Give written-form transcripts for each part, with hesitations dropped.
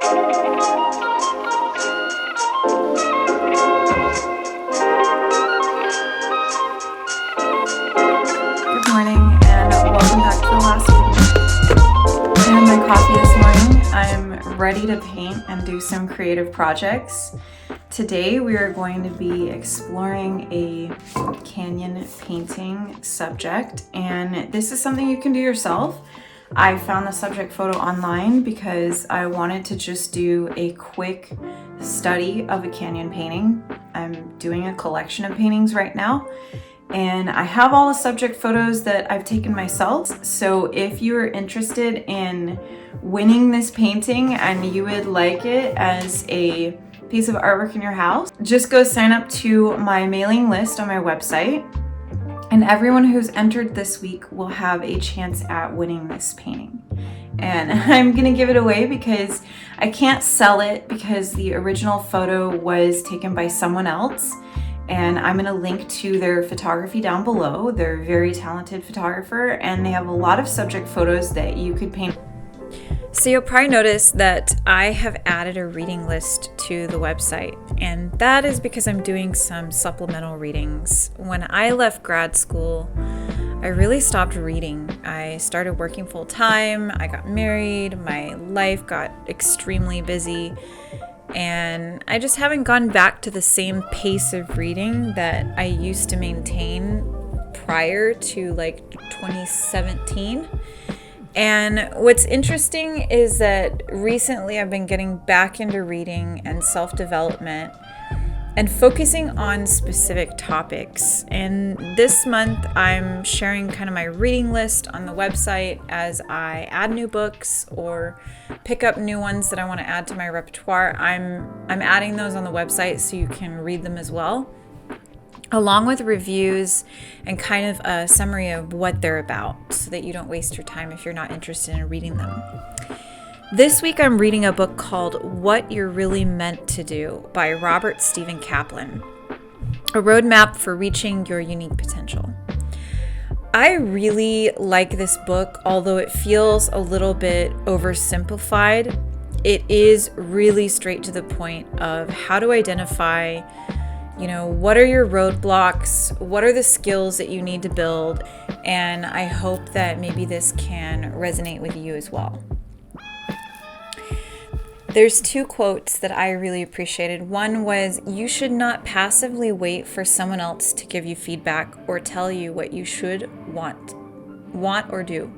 morning and welcome back to the last video. I had my coffee this morning. I'm ready to paint and do some creative projects. Today we are going to be exploring a canyon painting subject, and this is something you can do yourself. I found the subject photo online because I wanted to just do a quick study of a canyon painting. I'm doing a collection of paintings right now, and I have all the subject photos that I've taken myself. So if you are interested in winning this painting and you would like it as a piece of artwork in your house, just go sign up to my mailing list on my website. And everyone who's entered this week will have a chance at winning this painting. And I'm gonna give it away because I can't sell it because the original photo was taken by someone else. And I'm gonna link to their photography down below. They're a very talented photographer and they have a lot of subject photos that you could paint. So you'll probably notice that I have added a reading list to the website, and that is because I'm doing some supplemental readings. When I left grad school, I really stopped reading. I started working full time, I got married, my life got extremely busy, and I just haven't gone back to the same pace of reading that I used to maintain prior to like 2017. And what's interesting is that recently I've been getting back into reading and self-development and focusing on specific topics. And this month I'm sharing kind of my reading list on the website as I add new books or pick up new ones that I want to add to my repertoire. I'm adding those on the website so you can read them as well, along with reviews and kind of a summary of what they're about so that you don't waste your time if you're not interested in reading them. This week I'm reading a book called What You're Really Meant to Do by Robert Steven Kaplan, a roadmap for reaching your unique potential. I really like this book, although it feels a little bit oversimplified. It is really straight to the point of how to identify what are your roadblocks? What are the skills that you need to build? And I hope that maybe this can resonate with you as well. There's two quotes that I really appreciated. One was, you should not passively wait for someone else to give you feedback or tell you what you should want or do.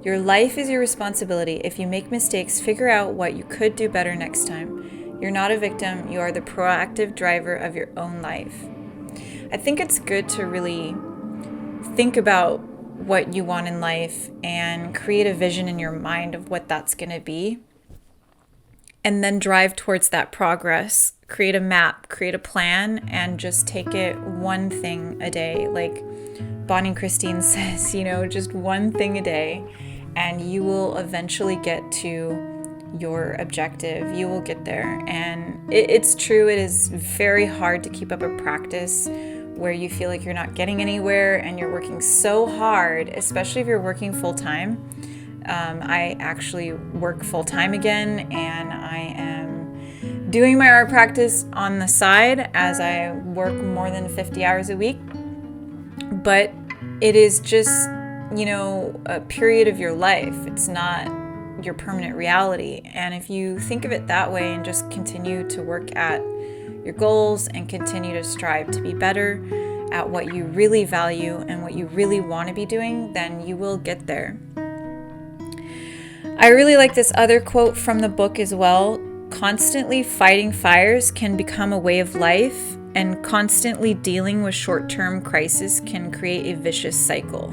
Your life is your responsibility. If you make mistakes, figure out what you could do better next time. You're not a victim, you are the proactive driver of your own life. I think it's good to really think about what you want in life and create a vision in your mind of what that's going to be, and then drive towards that progress. Create a map, create a plan, and just take it one thing a day. Like Bonnie Christine says, just one thing a day, and you will eventually get to your objective. You will get there. And it's true, it is very hard to keep up a practice where you feel like you're not getting anywhere and you're working so hard, especially if you're working full time. I actually work full time again, and I am doing my art practice on the side as I work more than 50 hours a week. But it is just, a period of your life. It's not your permanent reality. And if you think of it that way and just continue to work at your goals and continue to strive to be better at what you really value and what you really want to be doing, then you will get there. I really like this other quote from the book as well. Constantly fighting fires can become a way of life, and constantly dealing with short-term crisis can create a vicious cycle.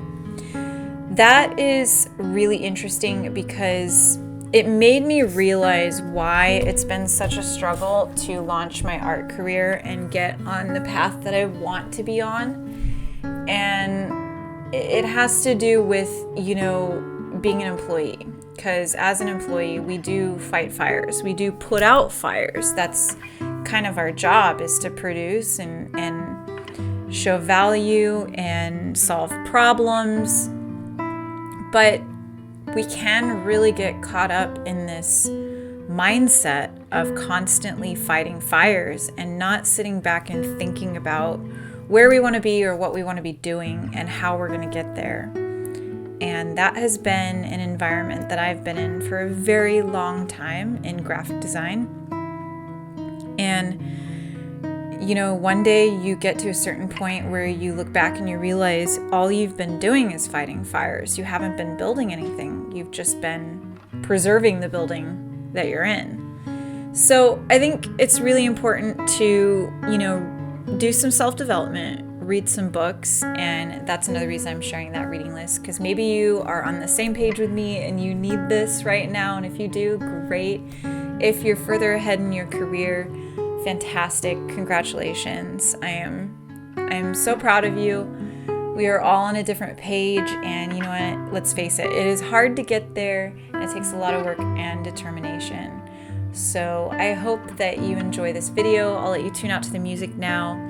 That is really interesting because it made me realize why it's been such a struggle to launch my art career and get on the path that I want to be on. And it has to do with, being an employee. Because as an employee, we do fight fires. We do put out fires. That's kind of our job, is to produce and show value and solve problems. But we can really get caught up in this mindset of constantly fighting fires and not sitting back and thinking about where we want to be or what we want to be doing and how we're going to get there. And that has been an environment that I've been in for a very long time in graphic design. And, one day you get to a certain point where you look back and you realize all you've been doing is fighting fires. You haven't been building anything. You've just been preserving the building that you're in. So I think it's really important to, do some self-development, read some books, and that's another reason I'm sharing that reading list, because maybe you are on the same page with me and you need this right now, and if you do, great. If you're further ahead in your career, fantastic, congratulations. I am so proud of you. We are all on a different page, and you know what, let's face it, it is hard to get there, and it takes a lot of work and determination. So I hope that you enjoy this video. I'll let you tune out to the music now.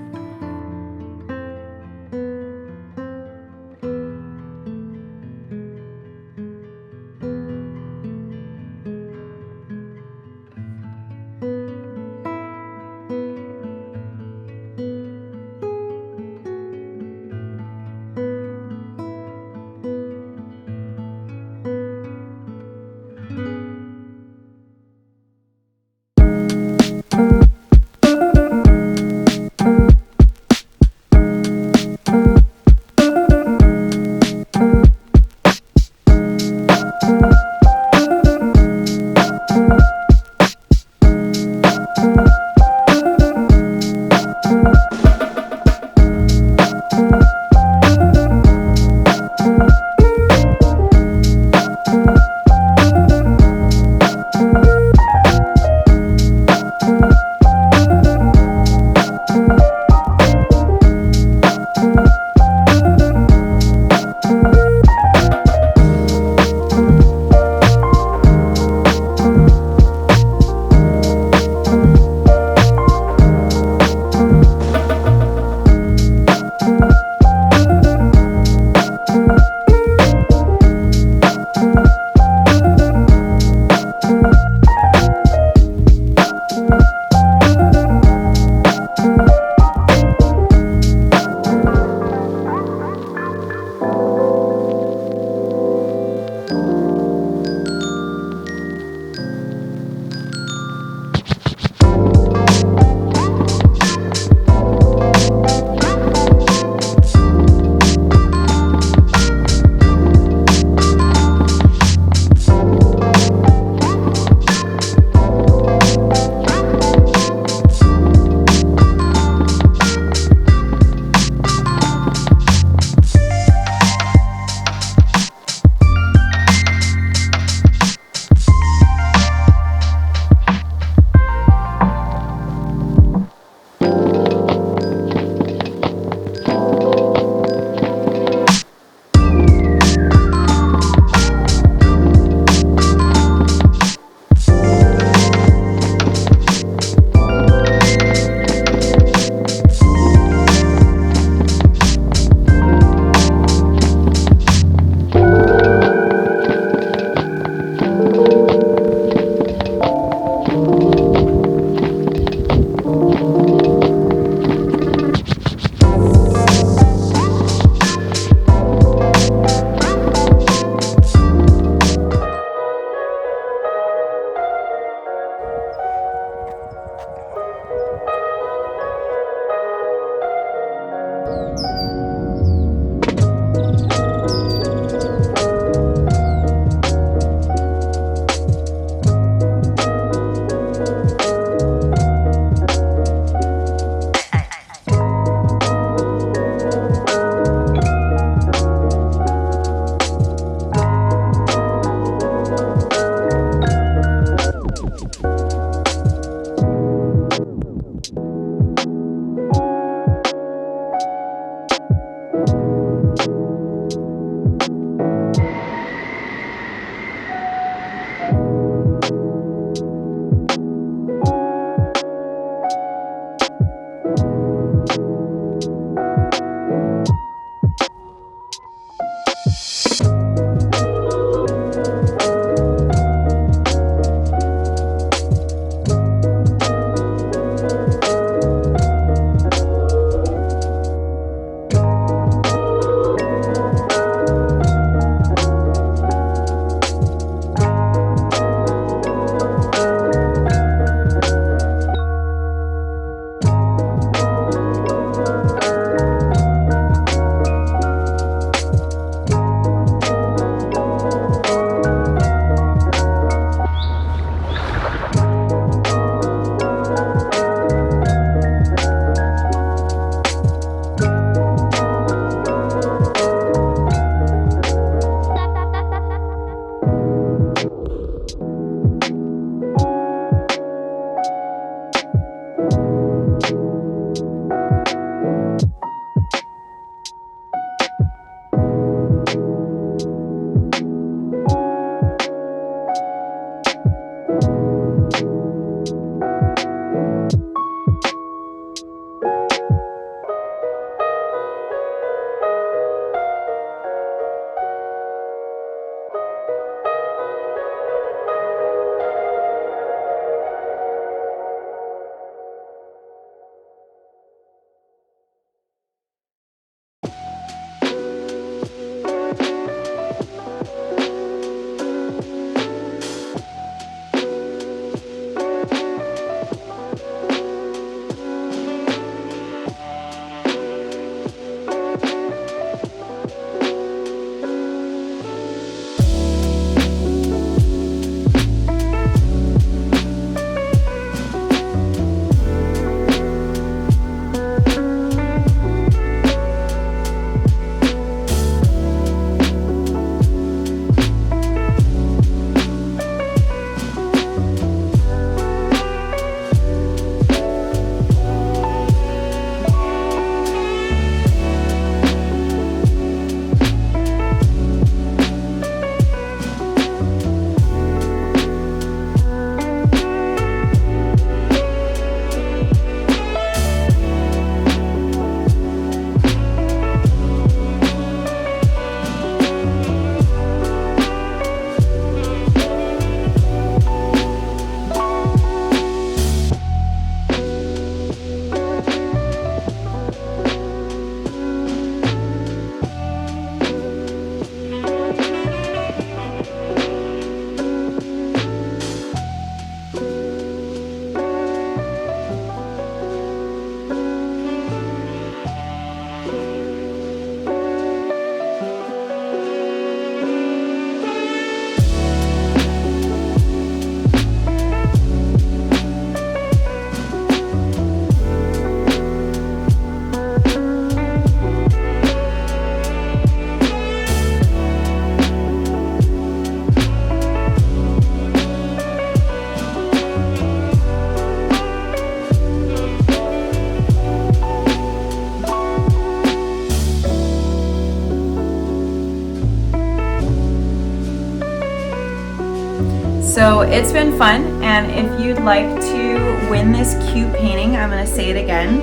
So it's been fun, and if you'd like to win this cute painting, I'm going to say it again,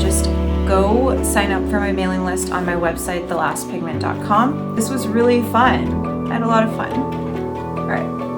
just go sign up for my mailing list on my website, thelastpigment.com. This was really fun. I had a lot of fun. All right.